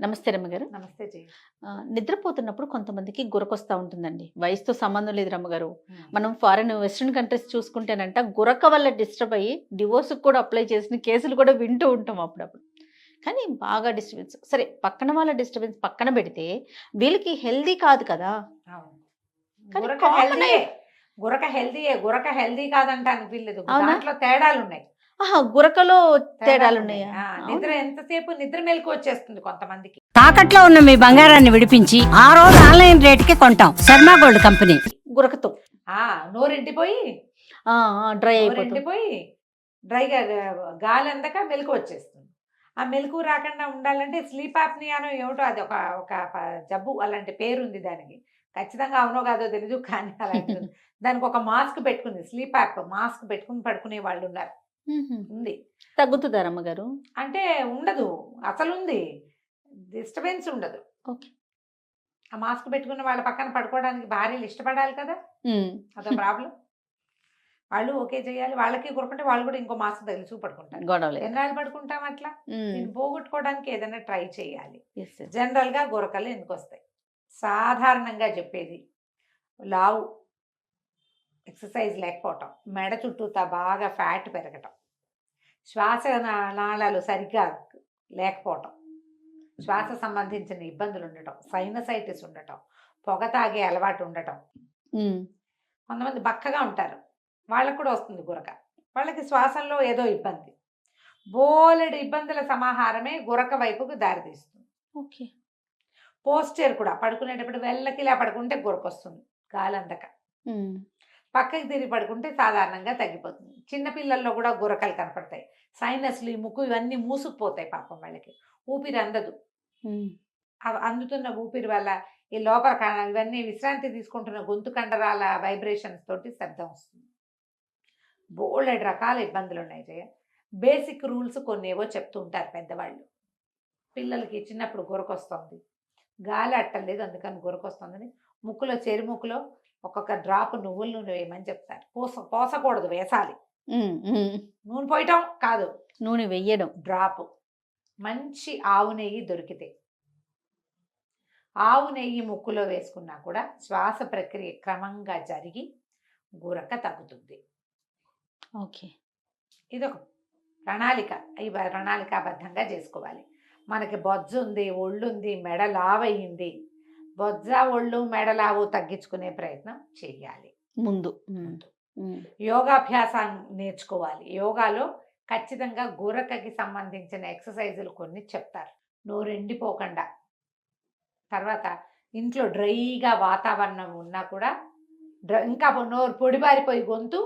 నమస్తే రమ్మగారు. నమస్తే జయ. నిద్రపోతున్నప్పుడు కొంతమందికి గురకొస్తా ఉంటుందండి. వయసుతో సంబంధం లేదు రమ్మగారు. ఉమ్. మనం వెస్టర్న్ కంట్రీస్ చూసుకుంటేనంట గురక వల్ల డిస్టర్బ్ అయ్యి డివోర్స్‌కి కూడా అప్లై చేసిన కేసులు కూడా వింటూ ఉంటాం అప్పుడప్పుడు. కానీ బాగా డిస్టర్బెన్స్. సరే పక్కన వాళ్ళ డిస్టర్బెన్స్ పక్కన పెడితే వీళ్ళకి హెల్తీ కాదు కదా! అవును. కానీ గురక కామన్ హెల్దీయే. గురక హెల్దీ కాదంటానికి వీల్లేదు. అవునా? దాంట్లో తేడాలు ఉన్నాయి. ఆహా! గురకలో తేడాలు తేడాలున్నాయా? నిద్ర అవునా? ఎంతసేపు నిద్ర మెలకు వచ్చేస్తుంది కొంతమందికి. తాకట్లో ఉన్న మీ బంగారాన్ని విడిపించి ఆ రోజు ఆన్లైన్ రేటుకి కొంటాం. Sharma gold company. గురకతో. ఆ నోరెండిపోయి ఆ! డ్రై అయిపోతుంది. నోరెండిపోయి డ్రైగా గాలి అందక మెలకు వచ్చేస్తుంది. ఆ మెలకు రాకుండా ఉండాలంటే స్లీప్ ఆప్నియానో ఏమిటో అది ఒక ఒక జబ్బు, అలాంటి పేరుంది దానికి. ఖచ్చితంగా అవునో కాదో తెలీదు కానీ అలాంటిది ఉంది. దానికి ఒక మాస్క్ పెట్టుకుంది, స్లీప్ యాప్ మాస్క్ పెట్టుకుని పడుకునే వాళ్ళు ఉన్నారు. హుహు. ఉంది. తగ్గుతుందా రమ్మగారు? అంటే ఉండదు, అసలుంది. డిస్టర్బెన్స్ ఉండదు. ఓకే. ఆ మాస్క్ పెట్టుకున్న వాళ్ళ పక్కన పడుకోవడానికి భార్యలు ఇష్టపడాలి కదా! హ్మ్. అదో ప్రాబ్లం. వాళ్ళు ఓకే చేయాలి. వాళ్ళకి గురకుంటే వాళ్ళు కూడా ఇంకో మాస్క్ తగిలించుకు పడుకుంటారు. గొడవలేదు. ఎన్నాళ్ళు పడుకుంటాం అట్లా? హ్మ్. దీన్ని పోగొట్టుకోవడానికి ఏదైనా ట్రై చేయాలి. యెస్. యెస్. జనరల్‌గా గురకలు ఎందుకొస్తాయి? సాధారణంగా చెప్పేది లావు, ఎక్సర్సైజ్ లేకపోవటం, మెడ చుట్టూతా బాగా ఫ్యాట్ పెరగటం, శ్వాస నాళాలు సరిగ్గా లేకపోవటం, శ్వాస సంబంధించిన ఇబ్బందులు ఉండటం, సైనసైటిస్ ఉండటం, పొగ తాగే అలవాటు ఉండటం. హ్మ్. కొంతమంది బక్కగా ఉంటారు, వాళ్ళకు కూడా వస్తుంది గురక. వాళ్ళకి శ్వాసంలో ఏదో ఇబ్బంది. బోలెడు ఇబ్బందుల సమాహారమే గురక వైపుకు దారితీస్తుంది. ఓకే. పోస్చర్ కూడా పడుకునేటప్పుడు వెళ్ళకిలా పడుకుంటే గురకొస్తుంది గాలి అందక. హ్మ్. పక్కకి తిరిగి పడుకుంటే సాధారణంగా తగ్గిపోతుంది. చిన్నపిల్లల్లో కూడా గురకలు కనపడతాయి. సైనస్లు, ఈ ముక్కు ఇవన్నీ మూసుకుపోతాయి పాపం వాళ్ళకి. ఊపిరి అందదు. హ్మ్. అందుతున్న ఊపిరి వల్ల ఈ లోపల ఇవన్నీ విశ్రాంతి తీసుకుంటున్న గొంతు కండరాల వైబ్రేషన్స్ తోటి శబ్దం వస్తుంది. బోలెడు రకాల ఇబ్బందులు ఉన్నాయి జయ. బేసిక్ రూల్స్ కొన్ని ఏవో చెప్తూ ఉంటారు పెద్దవాళ్ళు. పిల్లలకి చిన్నప్పుడు గురకొస్తుంది, గాలి అట్టలేదు అందుకని గురకొస్తుందని ముక్కులో చెరుముక్కులో ఒక్కొక్క డ్రాప్ నువ్వుల నూనె వేయమని చెప్తారు. పోసకూడదు, వేసాలి. హ్మ్. హ్మ్. నూనె పోయటం కాదు, నూనె వెయ్యడం. డ్రాప్. మంచి ఆవు నెయ్యి దొరికితే ఆవు నెయ్యి ముక్కులో వేసుకున్నా కూడా శ్వాస ప్రక్రియ క్రమంగా జరిగి గురక తగ్గుతుంది. ఓకే. ఇదొక ప్రణాళిక. ఈ ప్రణాళికాబద్ధంగా చేసుకోవాలి. మనకి బొజ్జు ఉంది, ఒళ్ళు ఉంది, మెడ లావయ్యింది. బొజ్జ, ఒళ్ళు, మెడ లావు తగ్గించుకునే ప్రయత్నం చేయాలి ముందు. ముందు. హ్మ్. యోగాభ్యాసాన్ని నేర్చుకోవాలి. యోగాలో ఖచ్చితంగా గురకకి సంబంధించిన ఎక్సర్సైజులు కొన్ని చెప్తారు. నోరు ఎండిపోకుండా, తర్వాత ఇంట్లో డ్రైగా వాతావరణం ఉన్నా కూడా ఇంకా నోరు పొడిబారిపోయి గొంతు,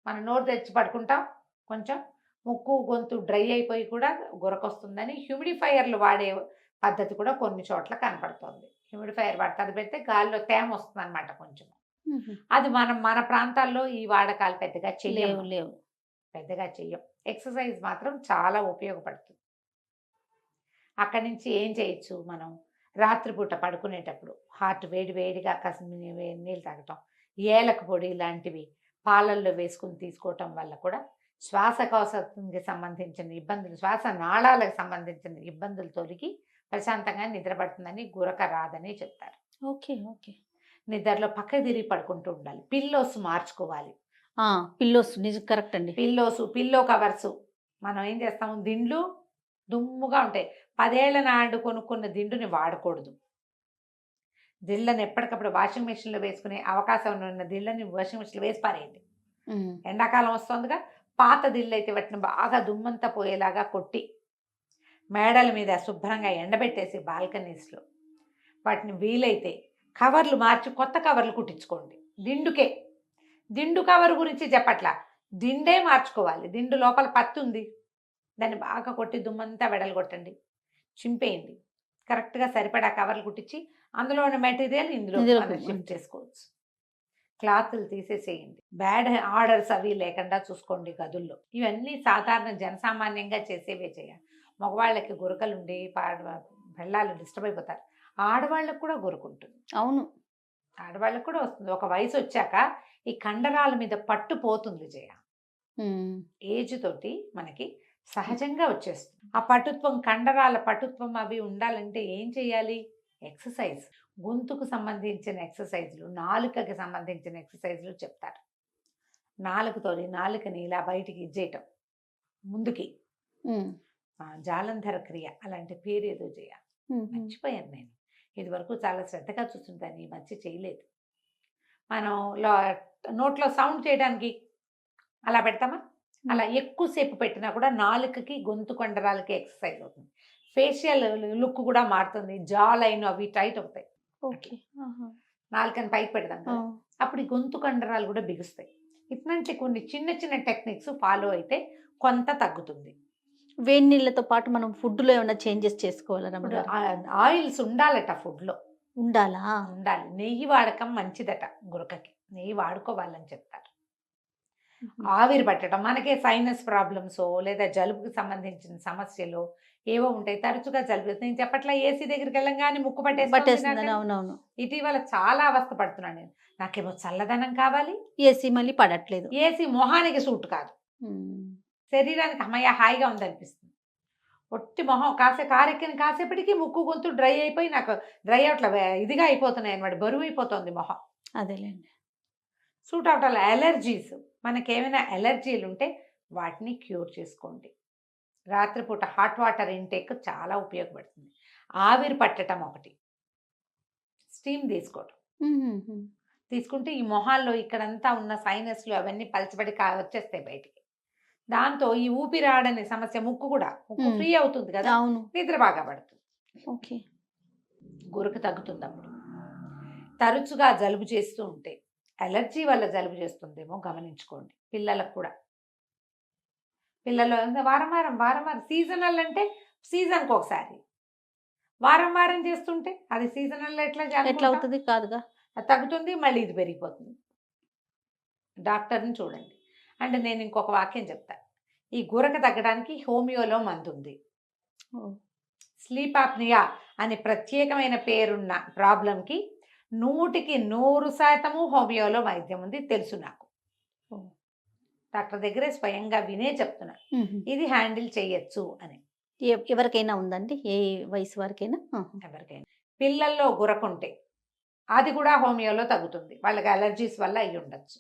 మనం నోరు తెచ్చి పడుకుంటాం, కొంచెం ముక్కు గొంతు డ్రై అయిపోయి కూడా గురకొస్తుందని హ్యూమిడిఫైయర్లు వాడే పద్ధతి కూడా కొన్ని చోట్ల కనపడుతుంది. హ్యూమిడిఫైయర్ వాడితే అది పెడితే గాలిలో తేమ వస్తుంది అనమాట కొంచెం. హుహు. అది మన ప్రాంతాల్లో ఈ వాడకాలు పెద్దగా లేవు. చెయ్యము. లేవు. పెద్దగా చెయ్యం. ఎక్సర్సైజ్ మాత్రం చాలా ఉపయోగపడుతుంది. అక్కడి నుంచి ఏం చేయొచ్చు మనం? రాత్రిపూట పడుకునేటప్పుడు హాట్ వేడి వేడిగా కాస్త నీళ్ళు తాగటం, ఏలక పొడి లాంటివి పాలల్లో వేసుకుని తీసుకోవటం వల్ల కూడా శ్వాసకోశానికి సంబంధించిన ఇబ్బందులు, శ్వాస నాళాలకు సంబంధించిన ఇబ్బందులు తొలగి ప్రశాంతంగా నిద్రపడుతుందని, గురక రాదని చెప్తారు. ఓకే. ఓకే. నిద్రలో పక్కకి తిరిగి పడుకుంటూ ఉండాలి. పిల్లోస్ మార్చుకోవాలి. పిల్లోస్ కరెక్ట్ అండి. Pillow covers. మనం ఏం చేస్తాము, దిండ్లు దుమ్ముగా ఉంటాయి. 10 ఏళ్ల నాడు కొనుక్కున్న దిండుని వాడకూడదు. దిళ్ళని ఎప్పటికప్పుడు వాషింగ్ మెషిన్లో వేసుకునే అవకాశం ఉన్న దిళ్ళని వాషింగ్ మెషిన్లో వేసి పారేయండి. హ్మ్. ఎండాకాలం వస్తుందిగా, పాత దిళ్ళు అయితే వాటిని బాగా దుమ్మంతా పోయేలాగా కొట్టి మేడల మీద శుభ్రంగా ఎండబెట్టేసి బాల్కనీస్లో వాటిని వీలైతే కవర్లు మార్చి కొత్త కవర్లు కుట్టించుకోండి. దిండు కవర్ గురించి చెప్పట్లా, దిండే మార్చుకోవాలి. దిండు లోపల పత్తి ఉంది, దాన్ని బాగా కొట్టి దుమ్మంతా వెడలగొట్టండి, చింపేయండి. కరెక్ట్గా సరిపడా కవర్లు కుట్టించి అందులో ఉన్న మెటీరియల్ ఇందులో షిఫ్ట్ చేసుకోవచ్చు. క్లాతులు తీసేసేయండి. బ్యాడ్ ఆర్డర్స్ అవి లేకుండా చూసుకోండి గదుల్లో. ఇవన్నీ సాధారణ జనసామాన్యంగా చేసేవే చేయాలి. మగవాళ్ళకి గురకలుండి పెళ్ళాలు డిస్టర్బ్ అయిపోతారు. ఆడవాళ్ళకు కూడా గురకుంటుంది. అవును. ఆడవాళ్ళకు కూడా వస్తుంది. ఒక వయసు వచ్చాక ఈ కండరాల మీద పట్టు పోతుంది జయ. హ్మ్. ఏజ్ తోటి మనకి సహజంగా వచ్చేస్తుంది. ఆ పటుత్వం, కండరాల పటుత్వం అవి ఉండాలంటే ఏం చేయాలి? ఎక్సర్సైజ్. గొంతుకు సంబంధించిన ఎక్సర్సైజ్లు, నాలుకకి సంబంధించిన ఎక్సర్సైజ్లు చెప్తారు. నాలుకని ఇలా బయటికి ఇచ్చేయటం, ముందుకి జాలంధర క్రియ అలాంటి పేరు ఏదో చేయాలి. మర్చిపోయాను నేను. ఇది వరకు చాలా శ్రద్ధగా చూస్తుంటాను, ఈ మధ్య చేయలేదు. మనం నోట్లో సౌండ్ చేయడానికి అలా పెడతామా? అలా ఎక్కువసేపు పెట్టినా కూడా నాలుకకి, గొంతు కండరాలకి ఎక్సర్సైజ్ అవుతుంది. ఫేషియల్ లుక్ కూడా మారుతుంది. జా లైన్ అవి టైట్ అవుతాయి. ఓకే. నాలుకని పైకి పెడతాం కదా, అప్పుడు ఈ గొంతు కండరాలు కూడా బిగుస్తాయి. ఇట్లాంటి కొన్ని చిన్న చిన్న టెక్నిక్స్ ఫాలో అయితే కొంత తగ్గుతుంది. వేడి నీళ్ళతో పాటు మనం ఫుడ్లో ఏమైనా చేంజెస్ చేసుకోవాలా ఇప్పుడు రమ్మగారు? ఆయిల్స్ ఉండాలట ఫుడ్లో. ఉండాలా? ఉండాలి. నెయ్యి వాడకం మంచిదట గురకకి. నెయ్యి వాడుకోవాలని చెప్తారు. ఆవిరి పట్టడం, మనకే సైనస్ ప్రాబ్లమ్స్ లేదా జలుబుకి సంబంధించిన సమస్యలు ఏవో ఉంటాయి. తరచుగా జలుబు, నేను చెప్పట్లా ఏసీ దగ్గరికి వెళ్ళంగానే ముక్కు పట్టేస్తుందని. పట్టేస్తుంది. అవునవును. ఇటీవల చాలా అవస్థ పడుతున్నాను నేను. నాకేమో చల్లదనం కావాలి. ఏసీ మళ్ళీ పడట్లేదు. ఏసీ మొహానికి సూట్ కాదు, శరీరానికి అమ్మయ్య హాయిగా ఉందనిపిస్తుంది. ఒట్టి మొహం కారెక్కిన కాసేపటికి ముక్కు గొంతు డ్రై అయిపోయి నాకు డ్రై అవుట్లా ఇదిగా అయిపోతున్నాయి అనమాట, బరువు అయిపోతుంది మొహం. అదేలేండి. సూట్ అవటాల అలర్జీస్, మనకేమైనా అలర్జీలు ఉంటే వాటిని క్యూర్ చేసుకోండి. రాత్రిపూట హాట్ వాటర్ ఇంటేక్ చాలా ఉపయోగపడుతుంది. ఆవిరి పట్టడం ఒకటి, స్టీమ్ తీసుకోవటం. తీసుకుంటే ఈ మొహాల్లో ఇక్కడంతా ఉన్న సైనస్లు అవన్నీ పలచబడి వచ్చేస్తాయి బయటికి. దాంతో ఈ ఊపిరాడని సమస్య, ముక్కు ఫ్రీ అవుతుంది కదా, అవును. నిద్ర బాగా పడుతుంది. ఓకే. గురక తగ్గుతుంది. అప్పుడు తరచుగా జలుబు చేస్తూ ఉంటే, అలర్జీ వల్ల జలుబు చేస్తుందేమో గమనించుకోండి. పిల్లలకు కూడా, పిల్లలు వారం వారం సీజనల్ అంటే సీజన్కి ఒకసారి, వారం వారం చేస్తుంటే అది సీజనల్ ఎట్లా అవుతుంది? కాదుగా. అది తగ్గుతుంది, మళ్ళీ ఇది పెరిగిపోతుంది. డాక్టర్ని చూడండి. అంటే నేను ఇంకొక వాక్యం చెప్తా. ఈ గురక తగ్గడానికి హోమియోలో మందు ఉంది. స్లీప్ ఆప్నియా అనే ప్రత్యేకమైన పేరున్న ప్రాబ్లంకి 100% హోమియోలో వైద్యం ఉంది, తెలుసు నాకు. డాక్టర్ దగ్గరే స్వయంగా వినే చెప్తున్నా, ఇది హ్యాండిల్ చేయొచ్చు అని. ఎవరికైనా ఉందండి? ఏ వయసు వారికైనా? ఎవరికైనా. పిల్లల్లో గురకుంటే అది కూడా హోమియోలో తగ్గుతుంది. వాళ్ళకి అలర్జీస్ వల్ల అయ్యి ఉండొచ్చు.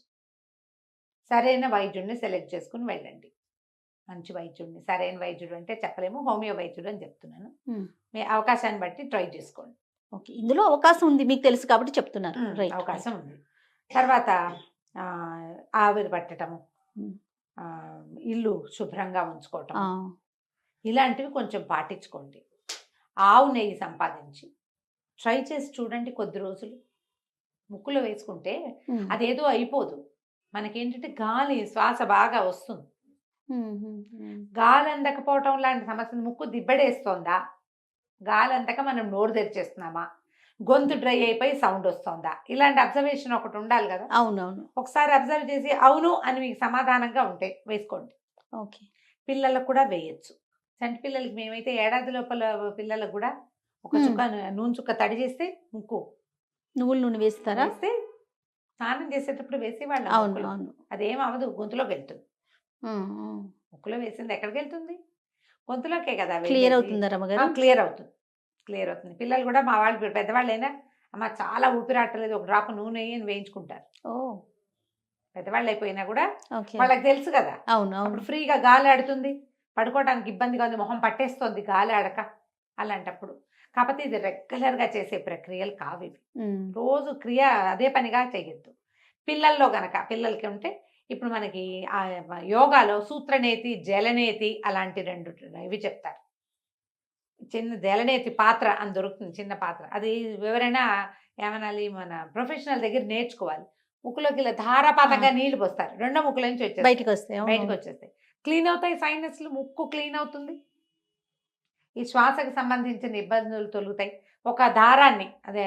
సరైన వైద్యుడిని సెలెక్ట్ చేసుకుని వెళ్ళండి. మంచి వైద్యుడిని, సరైన వైద్యుడు అంటే చెప్పలేము, హోమియో వైద్యుడు అని చెప్తున్నాను. మీ అవకాశాన్ని బట్టి ట్రై చేసుకోండి. ఓకే. ఇందులో అవకాశం ఉంది, మీకు తెలుసు కాబట్టి చెప్తున్నారు. రైట్. అవకాశం ఉంది. తర్వాత ఆవిరి పట్టడము, ఇల్లు శుభ్రంగా ఉంచుకోవటం, ఇలాంటివి కొంచెం పాటించుకోండి. ఆవు నెయ్యి సంపాదించి ట్రై చేసి చూడండి. కొద్ది రోజులు ముక్కులో వేసుకుంటే అదేదో అయిపోదు. మనకేంటంటే గాలి, శ్వాస బాగా వస్తుంది. గాలి అందకపోవటం లాంటి సమస్యలు, ముక్కు దిబ్బడేస్తోందా, గాలి అందక మనం నోరు తెరిచేస్తున్నామా, గొంతు డ్రై అయిపోయి సౌండ్ వస్తుందా, ఇలాంటి అబ్జర్వేషన్ ఒకటి ఉండాలి కదా. అవునవును. ఒకసారి అబ్జర్వ్ చేసి అవును అని మీకు సమాధానంగా ఉంటే వేసుకోండి. ఓకే. పిల్లలకు కూడా వేయచ్చు. చంటి పిల్లలకి మేమైతే ఏడాది లోపల పిల్లలకు కూడా ఒక చుక్క నూనె చుక్క తడి చేస్తే, ముక్కు నువ్వుల నూనె వేస్తారా? వేస్తే స్నానం చేసేటప్పుడు వేసేవాళ్ళం. అవును, అవును. అదేం అవ్వదు, గొంతులోకి వెళ్తుంది. ముక్కులో వేసింది ఎక్కడికి వెళ్తుంది? గొంతులోకే కదా. క్లియర్ అవుతుందా రమ్మగారు? క్లియర్ అవుతుంది, క్లియర్ అవుతుంది. పిల్లలు కూడా మా వాళ్ళు పెద్దవాళ్ళైనా అమ్మ చాలా ఊపిరాటలేదు, ఒక డ్రాప్ నూనె అని వేయించుకుంటారు. పెద్దవాళ్ళు అయిపోయినా కూడా వాళ్ళకి తెలుసు కదా. అవును, అప్పుడు ఫ్రీగా గాలి ఆడుతుంది, పడుకోవడానికి ఇబ్బందిగా ఉంది, మొహం పట్టేస్తుంది గాలి ఆడక. అలాంటప్పుడు కాకపోతే ఇది రెగ్యులర్గా చేసే ప్రక్రియలు కావు ఇవి. రోజు క్రియ అదే పనిగా చేయొద్దు. పిల్లల్లో గనక పిల్లలకి ఉంటే, ఇప్పుడు మనకి ఆ యోగాలో సూత్రనేతి, జలనేతి అలాంటి 2 ఇవి చెప్తారు. చిన్న జలనేతి పాత్ర అని దొరుకుతుంది, చిన్న పాత్ర. అది ఎవరైనా ఏమనాలి, మన ప్రొఫెషనల్ దగ్గర నేర్చుకోవాలి. ముక్కులోకి ఇలా ధారాపాతంగా నీళ్లు పోస్తారు, రెండో ముక్కుల నుంచి బయటకు బయటకు వచ్చేస్తాయి. క్లీన్ అవుతాయి సైనస్లు, ముక్కు క్లీన్ అవుతుంది. ఈ శ్వాసకు సంబంధించిన ఇబ్బందులు తొలుగుతాయి. ఒక దారాన్ని, అదే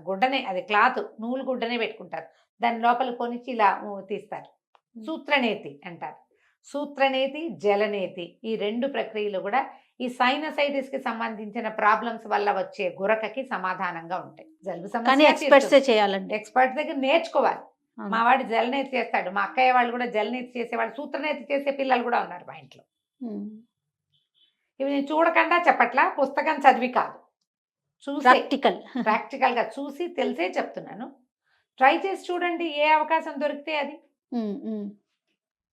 గుడ్డనే, అది క్లాత్, నూలు గుడ్డనే పెట్టుకుంటారు, దాని లోపల కొనిచ్చి ఇలా తీస్తారు. సూత్రనేతి అంటారు. సూత్రనేతి, జలనేతి, ఈ 2 ప్రక్రియలు కూడా ఈ సైనసైటిస్కి సంబంధించిన ప్రాబ్లమ్స్ వల్ల వచ్చే గురకకి సమాధానంగా ఉంటాయి. జలుబు సమస్య ఎక్స్పర్ట్సే చేయాలండి, ఎక్స్పర్ట్ దగ్గర నేర్చుకోవాలి. మా వాడు జలనేతి చేస్తాడు, మా అక్కయ్య వాళ్ళు కూడా జలనేతి చేసేవాళ్ళు, సూత్రనేతి చేసే పిల్లలు కూడా ఉన్నారు మా ఇంట్లో. ఇవి నేను చూడకుండా చెప్పట్లా, పుస్తకం చదివి కాదు, చూసి ప్రాక్టికల్. ప్రాక్టికల్గా చూసి తెలిసే చెప్తున్నాను. ట్రై చేసి చూడండి, ఏ అవకాశం దొరికితే అది.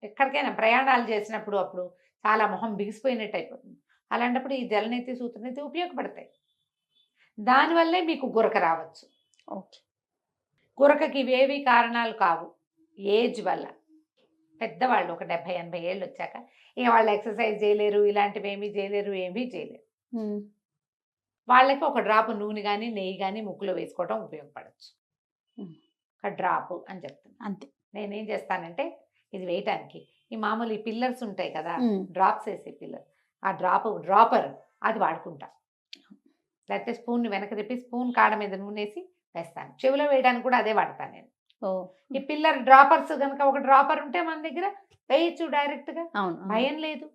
ఎక్కడికైనా ప్రయాణాలు చేసినప్పుడు అప్పుడు చాలా మొహం బిగిసిపోయినట్టు అయిపోతుంది. అలాంటప్పుడు ఈ జలనేతి సూత్రనేతి ఉపయోగపడతాయి. దానివల్లే మీకు గురక రావచ్చు. ఓకే. గురకకి ఇవేవి కారణాలు కావు. ఏజ్ వల్ల పెద్దవాళ్ళు ఒక 70-80 ఏళ్ళు వచ్చాక ఇక వాళ్ళు ఎక్సర్సైజ్ చేయలేరు, ఇలాంటివి ఏమీ చేయలేరు, ఏమీ చేయలేరు. వాళ్ళకి ఒక డ్రాప్ నూనె కానీ నెయ్యి కానీ ముక్కులో వేసుకోవడం ఉపయోగపడవచ్చు. ఒక డ్రాప్ అని చెప్తాను అంతే. నేనేం చేస్తానంటే ఇది వేయటానికి ఈ మామూలు ఈ పిల్లర్స్ ఉంటాయి కదా, డ్రాప్స్ వేసే పిల్లర్, ఆ డ్రాపర్ అది వాడుకుంటా. లేకపోతే స్పూన్ని వెనక తిప్పి స్పూన్ కాడ మీద నూనె వేసి వేస్తాను. చెవిలో వేయడానికి కూడా అదే వాడతాను నేను. ఈ పిల్లర్ డ్రాపర్స్ కనుక ఒక డ్రాపర్ ఉంటే మన దగ్గర వేయచ్చు డైరెక్ట్గా, భయం లేదు.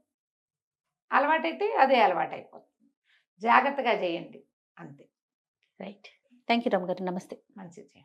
అలవాటైతే అదే అలవాటు అయిపోతుంది. జాగ్రత్తగా చేయండి అంతే. రైట్. థ్యాంక్ యూ రమ్మ గారు. నమస్తే. మంచిది.